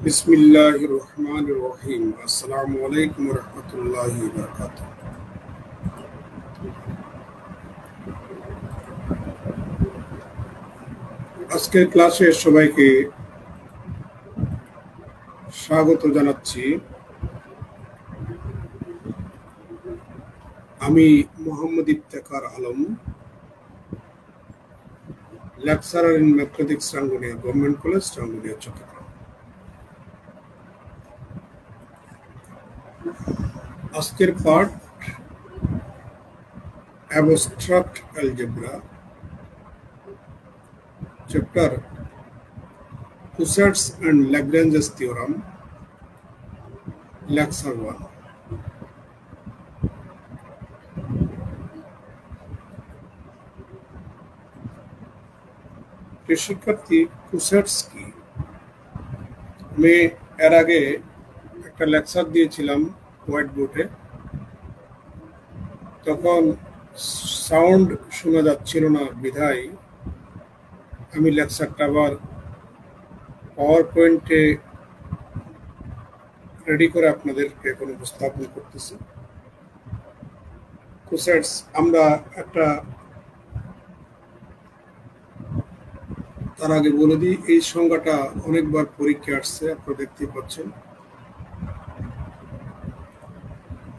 বিসমিল্লাহির রহমানির রহিম। আসসালামু আলাইকুম ওয়া রাহমাতুল্লাহি ওয়া বারাকাতুহু। আজকের ক্লাসে সবাইকে স্বাগত জানাচ্ছি। আমি Mohammad Iftekhar Alam, lecturer in mathematics, Rangunia government college, Rangunia, Chattogram. আজকের part abstract algebra, chapter Coussets and Lagrange's theorem, lecture 1. শিক্ষার্থী, কুসেটস কি? আমি এর আগে একটা লেকচার দিয়েছিলাম হোয়াইট বোর্ডে, তখন সাউন্ড শোনা যাচ্ছিল না বিধায় আমি লেকচারটা আবার পাওয়ার পয়েন্টে রেডি করে আপনাদেরকে এখন উপস্থাপন করতেছি। কুসেটস, আমরা একটা তার আগে বলে দিই, এই সংজ্ঞাটা অনেকবার পরীক্ষা আসছে, আপনারা দেখতে পাচ্ছেন।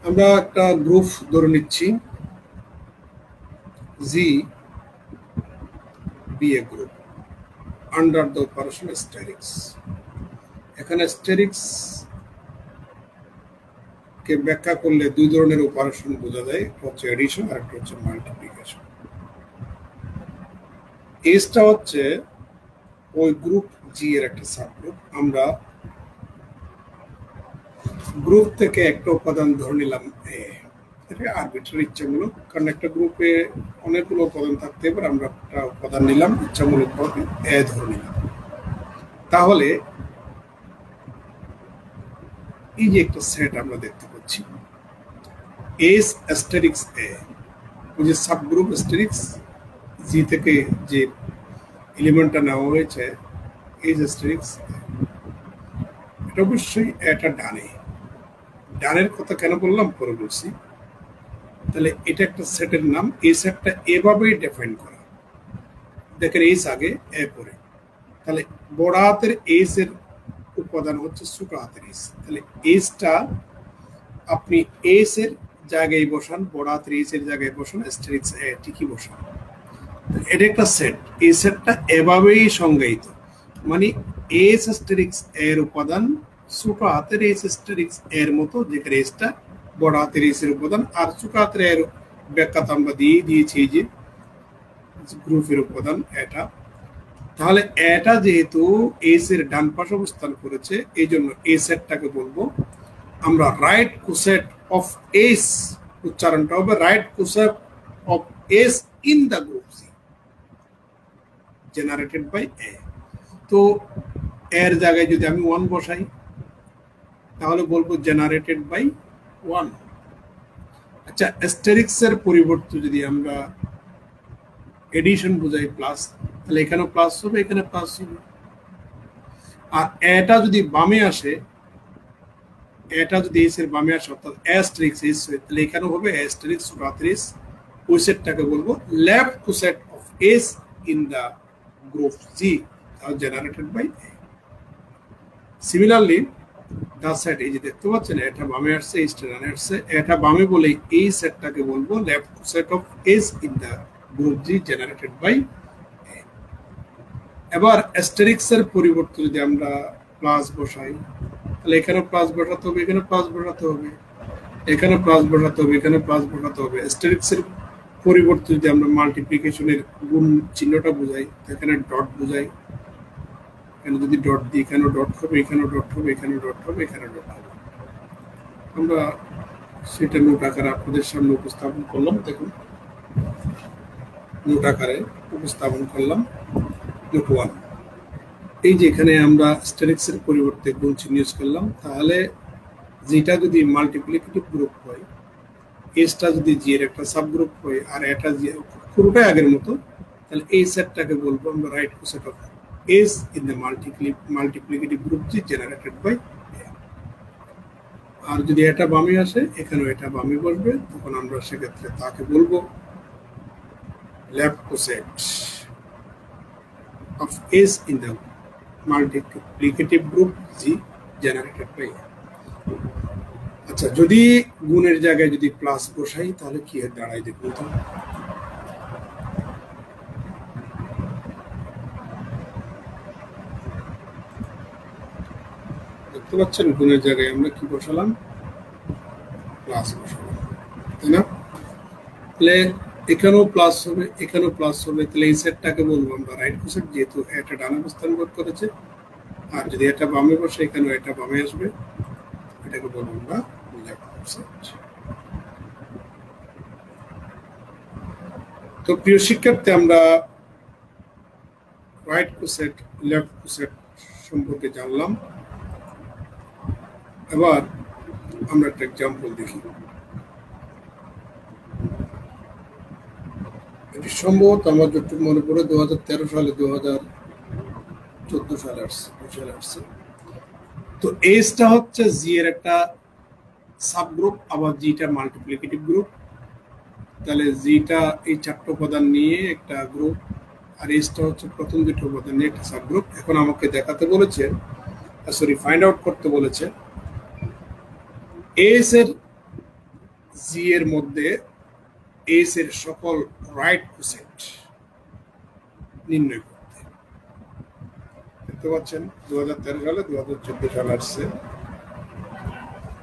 আমরা একটা গ্রুপ ধরে নিচ্ছি, G B A group under the operation asterisk. এখানে অ্যাস্টেরিক্স কে ব্যাখ্যা করলে দুই ধরনের অপারেশন বোঝা যায়, একটা হচ্ছে এডিশন আর একটা হচ্ছে মাল্টিপ্লিকেশন। এসটা হচ্ছে ওই গ্রুপ জি এর একটা সাবগ্রুপ। আমরা গ্রুপ থেকে একটা উপাদান ধরে নিলাম এ, এটা আরবিট্রারি, ইচ্ছামূলক, কারণ একটা গ্রুপে অনেকগুলো উপাদান থাকতে পারে। আমরা একটা উপাদান নিলাম, ইচ্ছামূলক ভাবে এ ধরে নিলাম। তাহলে এই যে একটা সেট আমরা দেখতে পাচ্ছি, এস অ্যাস্টেরিক্স এ, ওই যে সাবগ্রুপ অ্যাস্টেরিক্স জি থেকে যে এলিমেন্টটা নেওয়া হয়েছে, এস অ্যাস্টেরিক্স, এটা অবশ্যই এটা ডানে। ডানের কথা কেন বললাম পরে বলছি। তাহলে এটা একটা সেটের নাম। এই সেটটা এভাবেই ডিফাইন করা, দেখেন এস আগে এ পরে। তাহলে বড় হাতের এস এর উপাদান হচ্ছে ছোট হাতের এস। তাহলে এসটা আপনি এস এর জায়গায় বসান, বড় হাতের এস এর জায়গায় বসান, অ্যাস্টেরিক্স এ ঠিকই বসান। এটা একটা সেট। এই সেটটা এভাবেই সংজ্ঞায়িত, মানে এস অ্যাস্টেরিক্স এর উপাদান ছোট হাতের এস অ্যাস্টেরিক্স এর মতো, যেখানে এসটা বড় হাতের এস এর উপাদান, আর ছোট হাতের এর ব্যাখ্যা তো আমরা দিয়ে দিয়েছি, এই যে গ্রুপের উপাদান এটা। তাহলে এটা যেহেতু এস এর ডান পাশে অবস্থান করেছে, এই জন্য এই সেটটাকে বলবো আমরা রাইট কোসেট অফ এস। উচ্চারণটা হবে right coset of S in the group C generated by A. তো এর জায়গায় যদি আমি 1 বসাই, তাহলে বলবো জেনারেটেড বাই 1। আচ্ছা, অ্যাস্টেরিক্স এর পরিবর্তে যদি আমরা এডিশন বোঝাই প্লাস, তাহলে এখানে প্লাস হবে, এখানে প্লাস হবে। আর এটা যদি বামে আসে, এটা যদি এস এর বামে আসে, অর্থাৎ অ্যাস্টেরিক্স এস, তাহলে এখানে হবে অ্যাস্টেরিক্স + ওই সেটটাকে বলবো left coset of S in the group G generated by A. Similarly the set, এই যে দেখতে পাচ্ছেন এটা বামে আসছে, এইটা ডানে আসছে, এটা বামে বলে এই সেটটাকে বলবো left coset of S in the group G generated by A. এবার অ্যাস্টেরিক্স এর পরিবর্তে যদি আমরা প্লাস বসাই, তাহলে এখানে প্লাস বসাতে হবে, এখানে প্লাস বসাতে হবে, এখানে প্লাস বসাতে হবে, এখানে প্লাস বসাতে হবে। অ্যাস্টেরিক্স এর পরিবর্তে যদি আমরা মাল্টিপ্লিকেশনের গুণ চিহ্নটা বোঝাই, এখানে ডট বোঝাই, এখানে যদি ডট দিই, এখানে ডট হবে, এখানে ডট হবে, এখানে ডট হবে, এখানে ডট হবে। আমরা সেটা নোট আকারে আপনাদের সামনে উপস্থাপন করলাম। দেখুন, নোট আকারে উপস্থাপন করলাম। নোট 1, এই যে এখানে আমরা অ্যাস্টেরিক্স এর পরিবর্তে গুণ চিহ্ন ইউজ করলাম। তাহলে যেটা যদি মাল্টিপ্লিকেটিভ গ্রুপ হয়, এসটা যদি জি এর একটা সাবগ্রুপ হয়, আর এটা জি পুরোটাই আগের মতো, তাহলে এই সেটটাকে বলবো আমরা right coset of S in the multiplicative group G generated by A. আর যদি এটা বামে আসে এখানেও এটা বামে বসবে, তখন আমরা সেক্ষেত্রে তাকে বলবো left coset of S in the multiplicative group G generated by A. আচ্ছা, যদি গুণের জায়গায় যদি প্লাস বসাই তাহলে কি দাঁড়ায় দেখুন তো। দেখতে পাচ্ছেন গুণের জায়গায় আমরা কি বসালাম, প্লাস বসালাম, তাই না? তাহলে এখানেও প্লাস হবে, এখানেও প্লাস হবে, তাহলে এই সেটটাকে বলবো আমরা রাইট কোসেট, যেহেতু এটা ডান অবস্থান বোধ করেছে। আর যদি এটা বামে বসে এখানেও এটা বামে আসবে, এটাকে বলবো আমরা লেফট কোসেট। তো প্রিয় শিক্ষার্থী, আমরা রাইট কোসেট লেফট কোসেট সম্পর্কে জানলাম। এবার আমরা একটা এক্সাম্পল দেখি। এটি সম্ভবত আমার যতটুকু মনে পড়ে 2013 সালে 2014 সালে আসছে। তো এসটা হচ্ছে জি এর একটা সাবগ্রুপ, আবার জিটা মাল্টিপ্লিকেটিভ গ্রুপ। তাহলে জিটা এই চারটি উপাদান নিয়ে একটা গ্রুপ, আর এসটা হচ্ছে প্রথম দুটো উপাদান নিয়ে একটা সাবগ্রুপ। এখন আমাকে দেখাতে বলেছে, ফাইন্ড আউট করতে বলেছে এস এর জি এর মধ্যে এস এর সকল রাইট কোসেট নির্ণয় করতে। দেখতে পাচ্ছেন 2013 সালে 2014 সালে আসছে।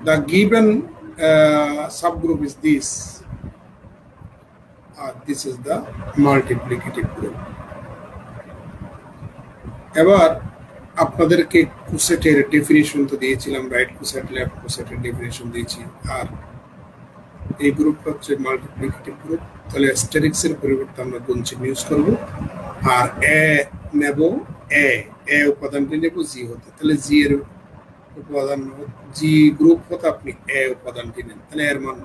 The given subgroup is this. This is the multiplicative group. এবার আপনাদেরকে কোসেটের ডেফিনিশন তো দিয়েছিলাম, রাইট কোসেট লেফট কোসেটের ডেফিনিশন দিয়েছি। আর এই গ্রুপটা হচ্ছে মাল্টিপ্লিকেটিভ গ্রুপ। তাহলে অ্যাস্টেরিক্স এর পরিবর্তে আমরা গুণ চিহ্ন ইউজ করব, আর এ নেব, এ উপাদানটি নেব জি হতে। তাহলে জি এর উপাদান জি গ্রুপ হতে আপনি এ উপাদানটি নেন, তাহলে এর মান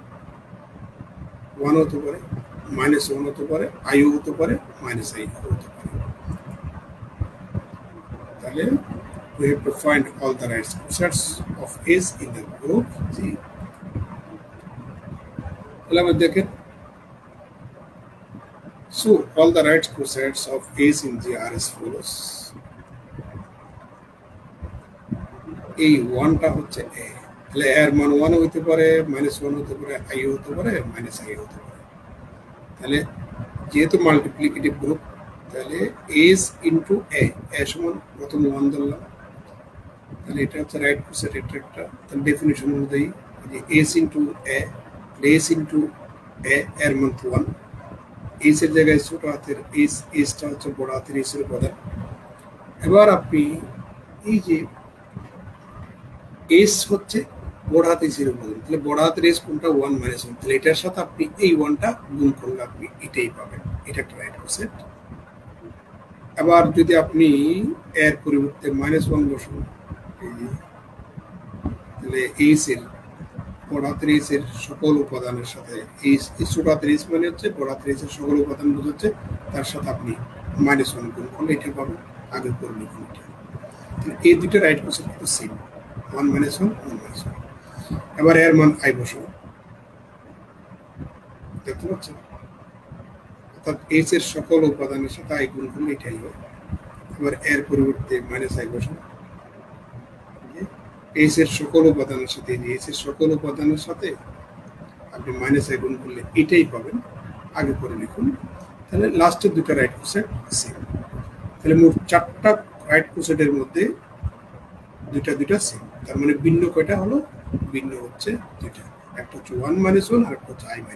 1 হতে পারে, -1 হতে পারে, আইও হতে পারে, -i হতে পারে। তাহলে we have to find all the right cosets of S in the group G. তাহলে আমরা দেখেন, so all the right cosets of S in G are as follows. এই 1টা হচ্ছে A, তাহলে এর মান 1 হতে পারে, -1 হতে পারে, i হতে পারে, -i হতে পারে। তাহলে যেহেতু মাল্টিপ্লিকেটিভ গ্রুপ, তাহলে S ইনটু A, A সমান প্রথম 1 ধরলাম, তাহলে এটা হচ্ছে রাইট কোসেট। এটা একটা তার ডেফিনিশন অনুযায়ী যে S into A, S into A এর মান 1। S এর জায়গায় ছোট হাতের S, Sটা হচ্ছে বড় হাতের S এর উপাদান। এবার আপনি এই যে S হচ্ছে বড় হাতের S এর উপাদান, তাহলে বড় হাতের S কোনটা, 1 -1, তাহলে এটার সাথে আপনি এই 1টা গুণ করলে আপনি এটাই পাবেন। এটা একটা রাইট কোসেট। আবার যদি আপনি এর পরিবর্তে -1 বসান, তাহলে S এর বড় হাতের S এর সকল উপাদানের সাথে, এই ছোট হাতের S মানে হচ্ছে বড় হাতের S এর সকল উপাদান বোঝাচ্ছে, তার সাথে আপনি -1 গুণ করলে এটা পাবেন। আগে করে লিখুন এটা। এই দুটো রাইট কোসেট কিন্তু সেম, 1 -1 1 -1। এবার এর মান i বসাবো, দেখতে পাচ্ছেন, অর্থাৎ S এর সকল উপাদানের সাথে i গুণ করলে এটাই হয়। এবার এর পরিবর্তে -i বসাবো, S এর সকল উপাদানের সাথে, S এর সকল উপাদানের সাথে আপনি -i গুণ করলে এটাই পাবেন। আগে করে লিখুন, তাহলে লাস্টের দুটো রাইট কোসেট সেম। তাহলে মোট 4টা রাইট কোসেটের মধ্যে দুটা সেম। তার মানে ভিন্ন কয়টা হলো, ভিন্ন হচ্ছে দুটা, একটা হচ্ছে 1 -1 আর একটা হচ্ছে i -i।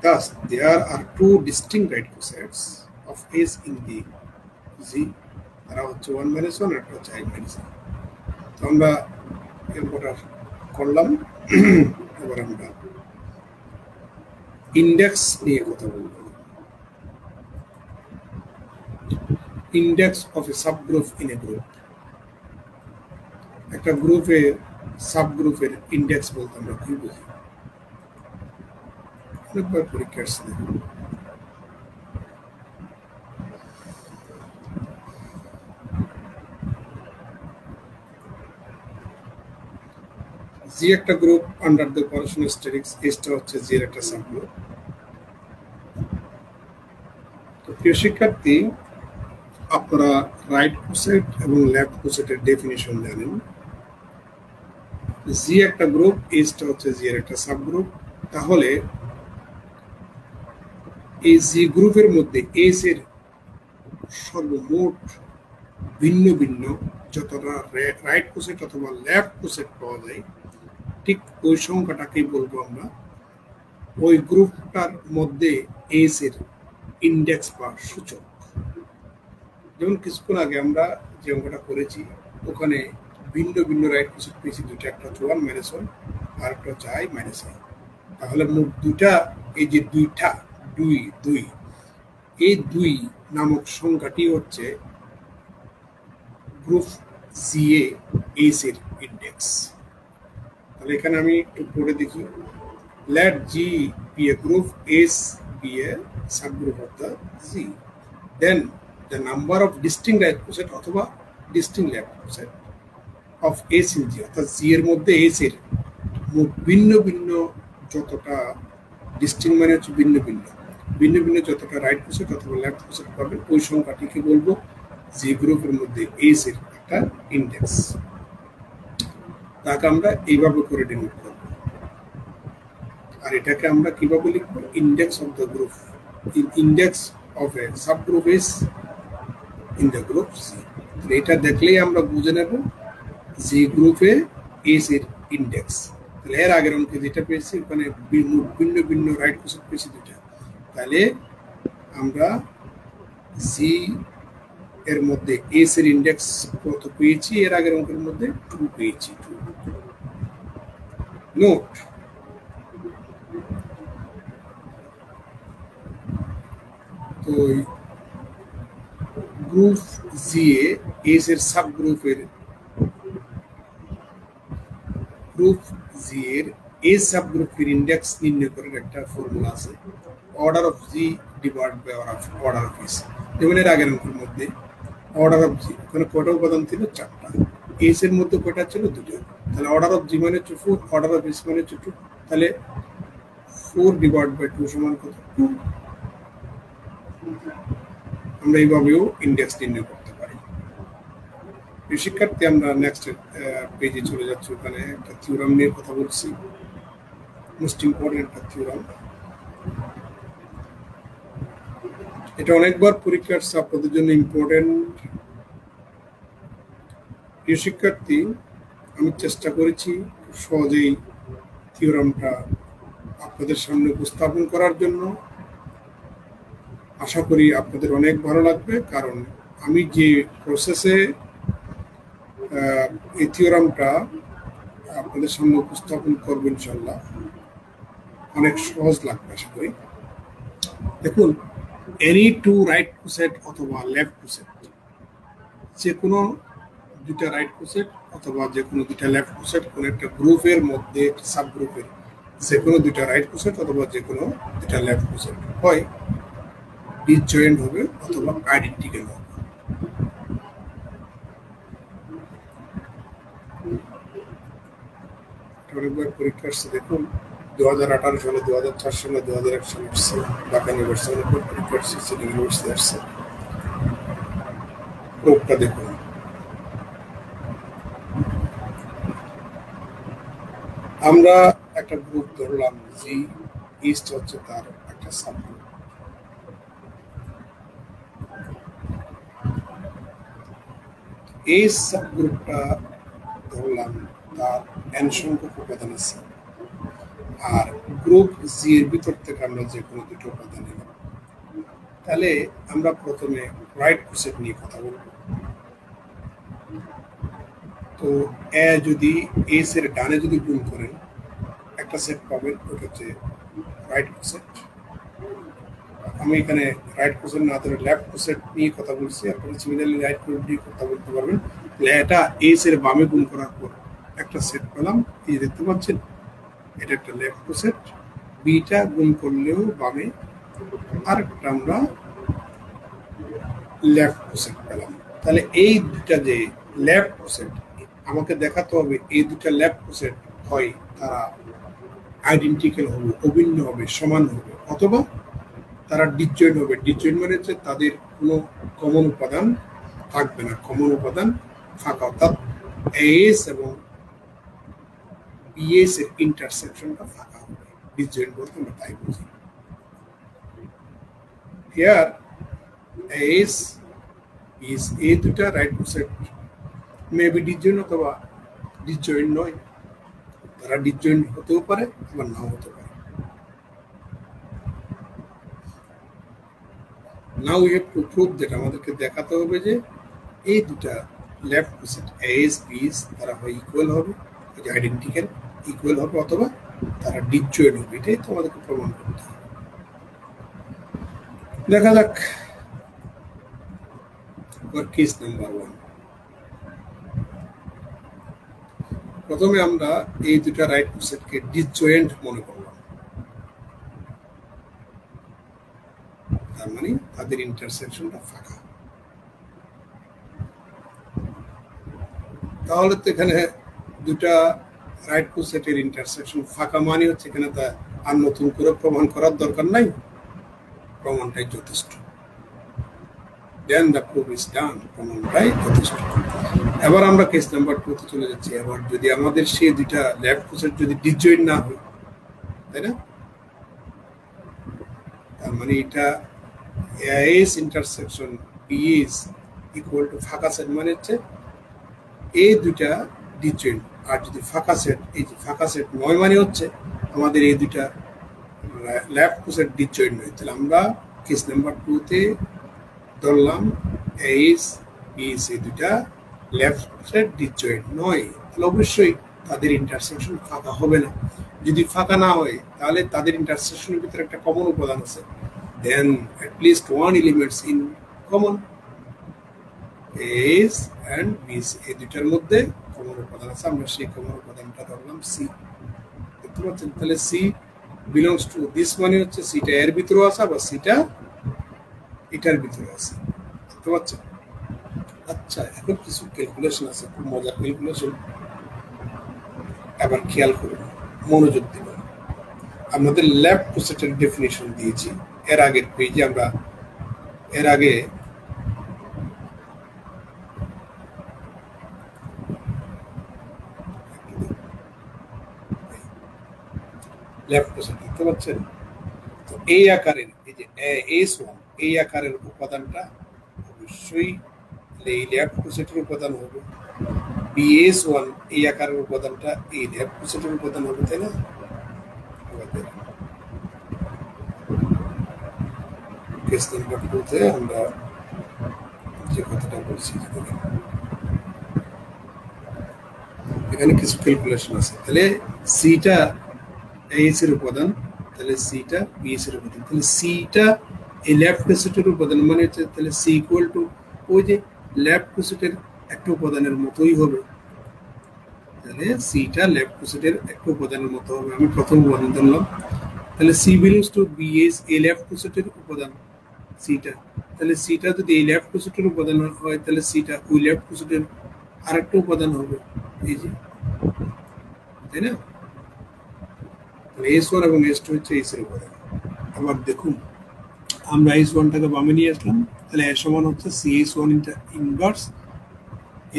Thus there are two distinct right cosets of S in the G. তারা হচ্ছে 1 -1 আর একটা হচ্ছে i -i। তো আমরা এরপর করলাম। এবার আমরা ইন্ডেক্স নিয়ে কথা বলবো। Index of a subgroup in a group. একটা গ্রুপের সাবগ্রুপের ইন্ডেক্স বলতে আমরা কি বুঝি? অনেকবার পরীক্ষা আসছে, জি একটা group under the operation statics, এসটা হচ্ছে জি এর একটা সাবগ্রুপ। তো প্রিয় শিক্ষার্থী, আপনারা রাইট কোসেট এবং লেফট কোসেটের ডেফিনিশন জানেন। জি একটা গ্রুপ, এসটা হচ্ছে জি এর একটা সাবগ্রুপ। তাহলে এই জি গ্রুপের মধ্যে এস এর সর্বমোট ভিন্ন ভিন্ন যতটা রাইট কোসেট অথবা লেফট কোসেট পাওয়া যায়, ঠিক ওই সংখ্যাটাকেই বলবো আমরা ওই গ্রুপটার মধ্যে এস এর ইন্ডেক্স বা সূচক। যেমন কিছুক্ষণ আগে আমরা যে অঙ্কটা করেছি, ওখানে ভিন্ন ভিন্ন রাইট কোসেট পেয়েছি দুইটা, একটা হচ্ছে 1 - 1 আর একটা হচ্ছে i - i। তাহলে মোট দুইটা, এই যে দুইটা দুই এই দুই নামক সংখ্যাটি হচ্ছে গ্রুপ জি এ এস এর ইন্ডেক্স। তাহলে এখানে আমি একটু পড়ে দেখি। let G be a group, S be a subgroup of the Z, then the number of distinct right coset অথবা distinct left coset of S in G, অর্থাৎ Z এর মধ্যে S এর মোট ভিন্ন ভিন্ন যতটা, ডিস্টিংক্ট মানে হচ্ছে ভিন্ন ভিন্ন যতটা রাইট কোসেট অথবা লেফট কোসেট পাবে, ওই সংখ্যাটিকে বলবো জি গ্রুপের মধ্যে এস এর একটা ইন্ডেক্স। তাকে আমরা এইভাবে করে ডিনোট করব। আর এটাকে আমরা কিভাবে লিখবো? Index of the group, index of a subgroup S in the group C. এটা দেখলেই আমরা বুঝে নেব জি গ্রুপে এস এর ইন্ডেক্স। তাহলে এর আগের অঙ্কে যেটা পেয়েছি, ওখানে ভিন্ন ভিন্ন রাইট কোসেট পেয়েছি দুটা, তাহলে আমরা জি এর মধ্যে এস এর ইন্ডেক্স কত পেয়েছি? এর আগের অঙ্কের মধ্যে 2 পেয়েছি। নোট, তো গ্রুপ জি এস এর সাবগ্রুপের, গ্রুপ জি এর এস সাবগ্রুপের ইন্ডেক্স নির্ণয় করার একটা ফর্মুলা আছে, order of G divide by order of S. যেমন এর আগের অঙ্কের মধ্যে অর্ডার অফ জি, ওখানে কয়টা উপাদান ছিল? 4টা। এস এর মধ্যে কয়টা ছিল? 2টা। তাহলে অর্ডার অফ জি মানে হচ্ছে 4, অর্ডার অফ এস মানে হচ্ছে 2। তাহলে 4 ডিভাইড বাই 2 সমান কত? 2। আমরা এইভাবেও ইন্ডেক্স নির্ণয় করতে পারি। এই শিক্ষার্থী, আমরা নেক্সট পেজে চলে যাচ্ছি। ওখানে একটা থিওরাম নিয়ে কথা বলছি, মোস্ট ইম্পর্টেন্ট একটা থিওরাম। এটা অনেকবার পরীক্ষার আপনাদের জন্য ইম্পর্টেন্ট। প্রিয় শিক্ষার্থী, আমি চেষ্টা করেছি সহজেই থিওরামটা আপনাদের সামনে উপস্থাপন করার জন্য। আশা করি আপনাদের অনেক ভালো লাগবে, কারণ আমি যে প্রসেসে এই থিওরামটা আপনাদের সামনে উপস্থাপন করবো, ইনশাল্লাহ অনেক সহজ লাগবে আশা করি। দেখুন, এনি টু রাইট কোসেট অথবা লেফট কোসেট, যে কোনো দুটা রাইট কোসেট অথবা যে কোনো দুটা লেফট কোসেট কোন একটা গ্রুপের মধ্যে, সাব গ্রুপের যে কোনো দুটা রাইট কোসেট অথবা যে কোনো দুটা লেফট কোসেট হয় ডিসজয়েন্ট হবে অথবা আইডেন্টিক্যাল হবে। অনেকবার পরীক্ষা আসছে। দেখুন, 2018 সালে, 2004 সালে, 2001 সালে আসছে, ঢাকা ইউনিভার্সিটি পরীক্ষা আসছে, সিটি ইউনিভার্সিটি আসছে। প্রোবটা দেখুন, আমরা একটা গ্রুপ ধরলাম জি, ইস্ট হচ্ছে তার একটা সাবগ্রুপ। এই সাবগ্রুপটা ধরলাম তার n সংখ্যক উপাদান আছে, আর গ্রুপ জি এর ভিতর থেকে আমরা যে কোনো দুটো উপাদান নিলাম। তাহলে আমরা প্রথমে রাইট কোসেট নিয়ে কথা বলবো। তো এ যদি এস এর ডানে যদি গুণ করেন একটা সেট পাবেন, ওটা হচ্ছে রাইট কোসেট। আমি এখানে রাইট কোসেট না ধরে লেফট কোসেট নিয়ে কথা বলছি, আপনারা সিমিলারলি রাইট কোসেট নিয়ে কথা বলতে পারবেন। এটা এস এর বামে গুণ করার পর একটা সেট পেলাম, এই দেখতে পাচ্ছেন, এটা একটা লেফট কোসেট। বিটা গুণ করলেও বামে আরেকটা আমরা লেফট কোসেট পেলাম। তাহলে এই দুটা যে লেফট কোসেট, আমাকে দেখাতে হবে এই দুটা লেফট কোসেট হয় তারা আইডেন্টিক্যাল হবে, অভিন্ন হবে, সমান হবে, অথবা তারা ডিসজয়েন্ট হবে। ডিসজয়েন্ট মানে হচ্ছে তাদের কোনো কমন উপাদান থাকবে না, কমন উপাদান ফাঁকা, অর্থাৎ এএস এবং বিএস এর ইন্টারসেকশনটা ফাঁকা হবে। ডিসজয়েন্ট বলতে আমরা তাই বুঝি। হিয়ার এএস is a দুটা right set may be disjoint অথবা ডিসজয়েন্ট নয়, তারা ডিসজয়েন্ট হতেও পারে আবার নাও হতে পারে। Now we have to prove that, আমাদেরকে দেখাতে হবে যে এই দুটা লেফট সেট এএস বিএস তারা হয় ইকুয়াল হবে, আইডেন্টিক্যাল ইকুয়াল হবে, অথবা তারা ডিসজয়েন্ট হবে। এটাই তো আমাদেরকে প্রমাণ করতে হবে। দেখা যাক কেস নাম্বার 1। প্রথমে আমরা এই দুটা রাইট সেটকে ডিসজয়েন্ট মনে করলাম, তার মানে তাদের ইন্টারসেকশনটা ফাঁকা। তাহলে তো এখানে দুটা রাইট সেটের ইন্টারসেকশন ফাঁকা মানে হচ্ছে এখানে তা আর নতুন করে প্রমাণ করার দরকার নাই, প্রমাণটাই যথেষ্ট। Then the proof is done, প্রমাণটাই যথেষ্ট। এবার আমরা কেস নাম্বার 2 তে চলে যাচ্ছি। এবার যদি আমাদের সেই দুইটা লেফট সেট যদি ডিসজয়েন্ট না হয়, তাই না, তার মানে এটা as intersection BS equal to ফাঁকা সেট মানে হচ্ছে এই দুইটা ডিসজয়েন্ট। আর যদি ফাঁকা সেট, এই যে ফাঁকা সেট নয় মানে হচ্ছে আমাদের এই দুইটা লেফট সেট ডিসজয়েন্ট নয়। তাহলে আমরা কেস নাম্বার 2 তে ধরলাম এএস বিএস এই দুইটা লেফট সেট ডিসজয়েন্ট নয়, তাহলে অবশ্যই তাদের ইন্টারসেকশন ফাঁকা হবে না। যদি ফাঁকা না হয় তাহলে তাদের ইন্টারসেকশনের ভিতরে একটা কমন উপাদান আছে, then at least one elements in common, aS and bS এই দুইটার মধ্যে কমন উপাদান আছে। আমরা সেই কমন উপাদানটা ধরলাম সি। দেখতে পাচ্ছেন, তাহলে সি বিলংস টু দিস মানে হচ্ছে সিটা এর ভিতরে আছে, আবার সিটা এটার ভিতরে আছে। দেখতে পাচ্ছেন? আচ্ছা, এখন কিছু ক্যালকুলেশন আছে, খুব মজার ক্যালকুলেশন। এবার খেয়াল করুন, মনোযোগ দিবেন। আমাদের লেফট সেটের ডেফিনিশন দিয়েছি এর আগের পেজে। আমরা এর আগে লেফট সেট দেখতে পাচ্ছেন, তো এই আকারের এই যে এস1 এই আকারের উপাদানটা অবশ্যই এই লেফট সেটের উপাদান হবে। বিএস1 এই আকারের উপাদানটা এই লেফট সেটের উপাদান হবে, তাই না? কেস নাম্বার 2 তে আমরা যে কথাটা বলছি, এখানে কিছু ক্যালকুলেশন আছে। তাহলে সিটা এএস এর উপাদান, তাহলে সিটা বিএস এর উপাদান, তাহলে সিটা এই লেফট সেটের উপাদান মানে হচ্ছে তাহলে সি ইকুয়াল টু ওই যে লেফট সেটের একটা উপাদানের মতোই হবে। তাহলে সিটা লেফট সেটের একটা উপাদানের মতো হবে। আমি প্রথম উদাহরণ দিলাম, তাহলে সি বিলংস টু বিএস এই লেফট সেটের উপাদান সিটা। তাহলে সিটা যদি এই লেফট সেটের উপাদান হয়, তাহলে সিটা ওই লেফট সেটের আরেকটা উপাদান হবে, এই যে, তাই না? S1 এবং S2 হচ্ছে এস এর উপাদান। আবার দেখুন, আমরা S1টাকে বামে নিয়ে আসলাম, তাহলে এর সমান হচ্ছে CS1 ইনভার্স,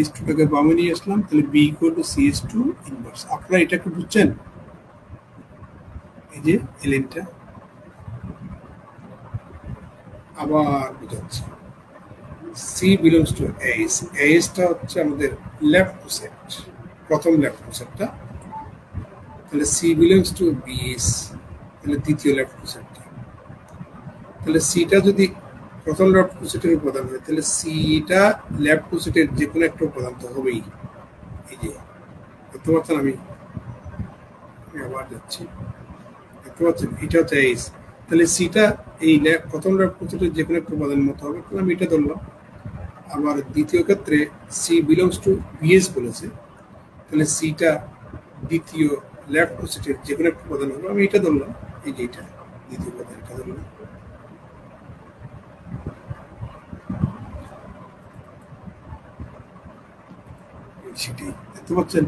S2টাকে বামে নিয়ে আসলাম, তাহলে B equal to CS2 inverse. আপনারা এটা কি বুঝছেন? এই যে এলেনটা আবার বুঝাচ্ছি। C বিলংস টু AS, ASটা হচ্ছে আমাদের লেফট সেট, প্রথম লেফট সেটটা। তাহলে সি বিলংস টু বিএস, তাহলে দ্বিতীয় লেফট সেটটা। তাহলে সিটা যদি প্রথম লেফট সেটের উপাদান হয়, তাহলে সিটা লেফট সেটের যে কোনো একটা উপাদান তো হবেই। এই যে দেখতে পাচ্ছেন, আমি আবার যাচ্ছি, দেখতে পাচ্ছেন এটা হচ্ছে এস। তাহলে সিটা এই প্রথম লেফট সেটের যে কোনো একটা উপাদানের মতো হবে, তাহলে আমি এটা ধরলাম। আবার দ্বিতীয় ক্ষেত্রে সি বিলংস টু বিএস বলেছে, তাহলে সিটা দ্বিতীয় লেফট সেটের যে কোনো একটা উপাদান হবে, আমি এটা ধরলাম। এই যে এটা দ্বিতীয় উপাদান, এটা ধরলাম। সেটাই দেখতে পাচ্ছেন।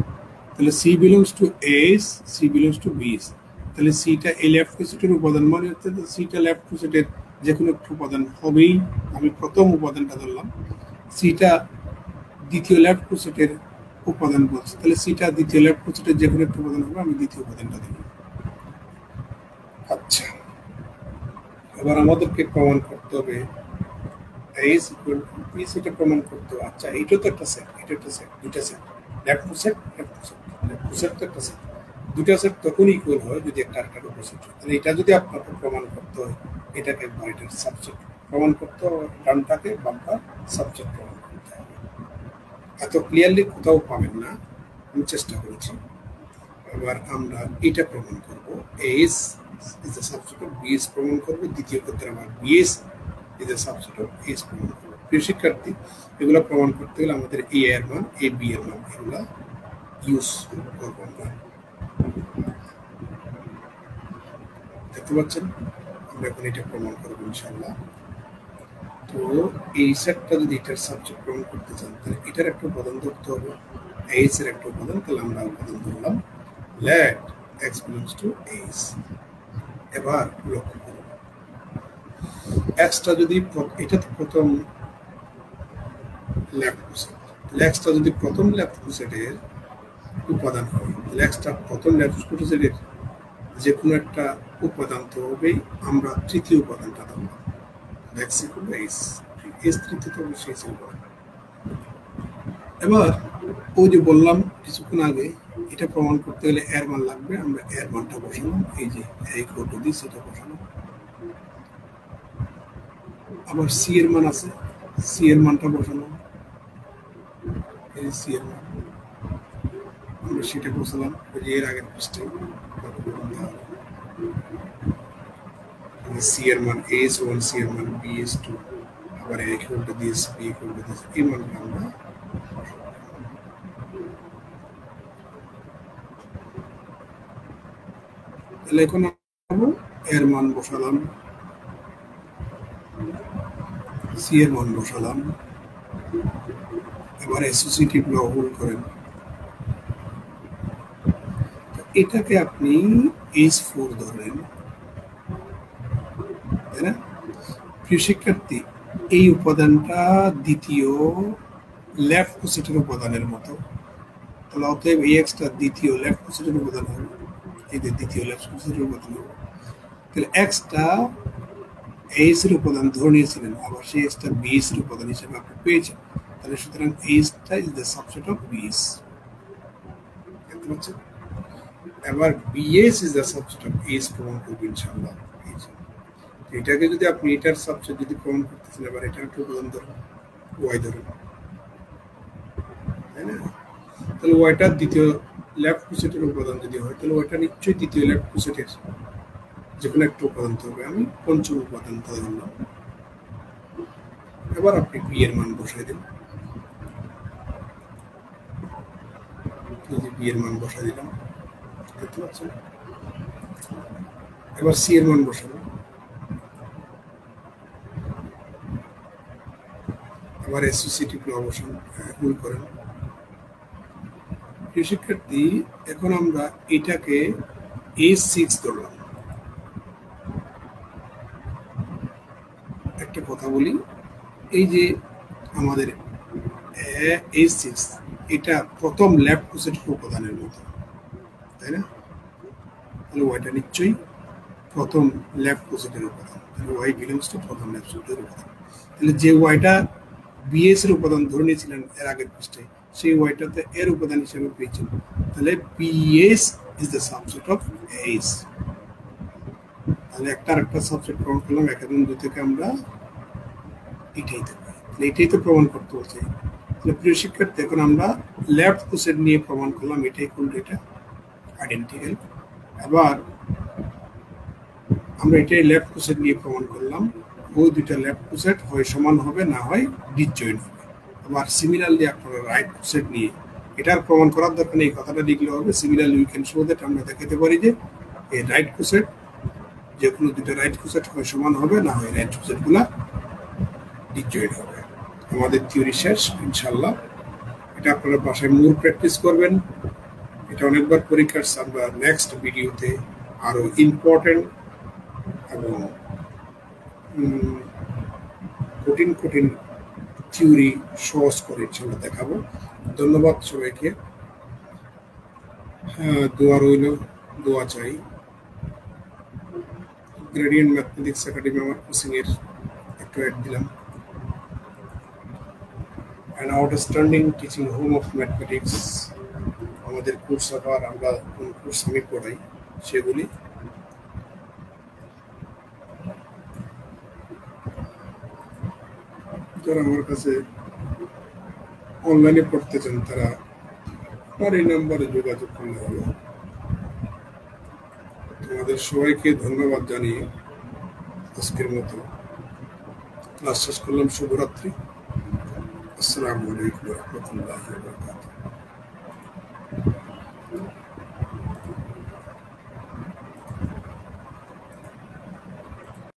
তাহলে C belongs to S, C belongs to bS. তাহলে সিটা এই লেফট কোসেটের উপাদান, মানে হচ্ছে সিটা লেফট কোসেটের যে কোনো একটা উপাদান হবেই। আমি প্রথম উপাদানটা ধরলাম, সিটা দ্বিতীয় লেফট কোসেটের উপাদান বলছে, তাহলে সিটা দ্বিতীয় লেফট কোসেটের যে কোনো একটা উপাদান হবে, আমি দ্বিতীয় উপাদানটা দেব। আচ্ছা, এবার আমাদেরকে প্রমাণ করতে হবে এস ইকুয়াল টু বি, সেটা প্রমাণ করতে হবে। আচ্ছা, এটা তো একটা সেট, এটা একটা সেট, দুইটা সেট, লেফট কোসেট লেফট কোসেট, লেফট কোসেট তো একটা সেট, দুটা সেট তখন ইকুয়াল হয় যদি একটা আরেকটার অপোজিট হয়। তাহলে এটা যদি আপনাকে প্রমাণ করতে হয়, এটাকে একবার এটার সাবসেট প্রমাণ করতে হবে, ডানটাকে বামটা সাবসেট প্রমাণ করতে হবে। এত ক্লিয়ারলি কোথাও পাবেন না, আমি চেষ্টা করেছি। এবার আমরা এটা প্রমাণ করব, S is the subset of BS প্রমাণ করব। দ্বিতীয় ক্ষেত্রে আমার BS is the subset of S প্রমাণ করব। প্রিয় শিক্ষার্থী, এগুলো প্রমাণ করতে গেলে আমাদের এ এর মান, এ বি এর মান, এগুলো ইউজ করবো আমরা। দেখতে পাচ্ছেন, আমরা এখন এটা প্রমাণ করবো ইনশাআল্লাহ। তো এই সেটটা যদি এটার সাবজেক্ট প্রমাণ করতে চান, তাহলে এটার একটা উপাদান ধরতে হবে, এইচ এর একটা উপাদান। তাহলে আমরা উপাদান ধরলাম, let x belongs to H. এবার লক্ষ্য করুন, এক্সটা যদি এটা তো প্রথম লেফট কোসেট, এক্সটা যদি প্রথম লেফট কোসেটের উপাদান হয়, তাহলে এক্সটা প্রথম লেফট কোসেটের যে কোনো একটা উপাদান তো হবেই। আমরা তৃতীয় উপাদানটা ধরলাম, x equal to H, H তৃতীয় তো অবশ্যই ছিল। এবার ওই যে বললাম কিছুক্ষণ আগে, এটা প্রমাণ করতে গেলে এর মান লাগবে, আমরা এর মানটা বসালাম, এই যে ইকুয়াল টু দিস, এটা বসালাম। আবার সি এর মান আছে, সি এর মানটা বসালাম, এই সি এর মান আমরা সেটা বসালাম, ওই যে এর আগের পৃষ্ঠে সি এর মান as1, সি এর মান bs2, আবার a equal to this, b equal to this, এই মানটা আমরা তাহলে এখন এর মান বসালাম, সি এর মান বসালাম। এবার অ্যাসোসিয়েটিভ ল হোল্ড করেন, এটাকে আপনি H4 ধরেন, তাই না? প্রিয় শিক্ষার্থী, এই উপাদানটা দ্বিতীয় লেফট কোসেটের উপাদানের মতো, তাহলে অতএব এই এক্সটা দ্বিতীয় লেফট কোসেটের উপাদান হবে, এই যে দ্বিতীয় লেফট কোসেটের উপাদান হবে। তাহলে এক্সটা এইচ এর উপাদান ধরে নিয়েছিলেন, আবার সেই এক্সটা বিএস এর উপাদান হিসেবে আপনি পেয়েছেন। তাহলে সুতরাং এইচটা is the subset of BS. দেখতে পাচ্ছেন? এবার BS is the subset of H প্রমাণ করবেন ইনশাআল্লাহ। এটাকে যদি আপনি এটার সাবসেট যদি প্রমাণ করতেছেন, এবার এটার একটা উপাদান ধরুন, ওয়াই ধরুন, তাই না? তাহলে ওয়াইটার দ্বিতীয় লেফট কোসেটের উপাদান যদি হয়, তাহলে ওয়াইটা নিশ্চয়ই দ্বিতীয় লেফট কোসেটের যে কোনো একটা উপাদান হবে। আমি পঞ্চম উপাদানটা ধরলাম। এবার আপনি বি এর মান বসাই দেন, বি এর মান বসাই দিলাম, দেখতে পাচ্ছেন? এবার সি এর মান বসাবো, আবার অ্যাসোসিয়েটিভ ল হোল্ড করেন। প্রিয় শিক্ষার্থী, এখন আমরা এটাকে A6 ধরলাম। একটা কথা বলি, এই যে আমাদের A6, এটা প্রথম লেফট কোসেটের উপাদানের মতো, তাই না? তাহলে ওয়াইটা নিশ্চয়ই প্রথম লেফট কোসেটের উপাদান, তাহলে ওয়াই বিলংস টু প্রথম লেফট কোসেটের উপাদান। তাহলে যে ওয়াইটা বিএস এর উপাদান ধরে নিয়েছিলেন এর আগের পৃষ্ঠে, সেই ওয়াইটাতে এর উপাদান হিসেবে পেয়েছেন। তাহলে BS is the subset of H. তাহলে একটা আরেকটা সাবসেট প্রমাণ করলাম, এক এবং দুই থেকে আমরা এটাই তো পাই, এটাই তো প্রমাণ করতে বলছে। তাহলে প্রিয় শিক্ষার্থী, এখন আমরা লেফট কোসেট নিয়ে প্রমাণ করলাম, এটাই করলে এটা আইডেন্টিক্যাল। আবার আমরা এটাই লেফট কোসেট নিয়ে প্রমাণ করলাম, ওই দুইটা লেফট কোসেট হয় সমান হবে, না হয় ডিসজয়েন্ট হবে। আবার সিমিলারলি আপনারা রাইট কোসেট নিয়ে, এটার প্রমাণ করার দরকার নেই, কথাটা লিখলে হবে। Similarly we can show that, আমরা দেখাতে পারি যে এই রাইট কোসেট, যে কোনো দুটো রাইট কোসেট হয় সমান হবে, না হয় রাইট কোসেটগুলা ডিসজয়েন্ট হবে। আমাদের থিওরি শেষ ইনশাআল্লাহ। এটা আপনারা বাসায় মোর প্র্যাকটিস করবেন, এটা অনেকবার পরীক্ষার আমরা নেক্সট ভিডিওতে আরো ইম্পর্টেন্ট এবং কঠিন কঠিন থিওরি সহজ করে ইনশাআল্লাহ দেখাবো। ধন্যবাদ সবাইকে। দোয়া রইল, দোয়া চাই। গ্রেডিয়েন্ট ম্যাথমেটিক্স একাডেমি আমার কোচিং এর একটা অ্যাড দিলাম। An outstanding teaching home of mathematics, আমাদের কোর্স আবার আমরা কোন কোর্স আমি পড়াই সেগুলি। যারা আমার কাছে অনলাইনে পড়তে চান তারা আমার এই নাম্বারে যোগাযোগ করলে হবে। তোমাদের সবাইকে ধন্যবাদ জানিয়ে আজকের মতো ক্লাস শেষ করলাম। শুভরাত্রি। আসসালামু আলাইকুম ওয়া রাহমাতুল্লাহি ওয়া বারাকাতুহু।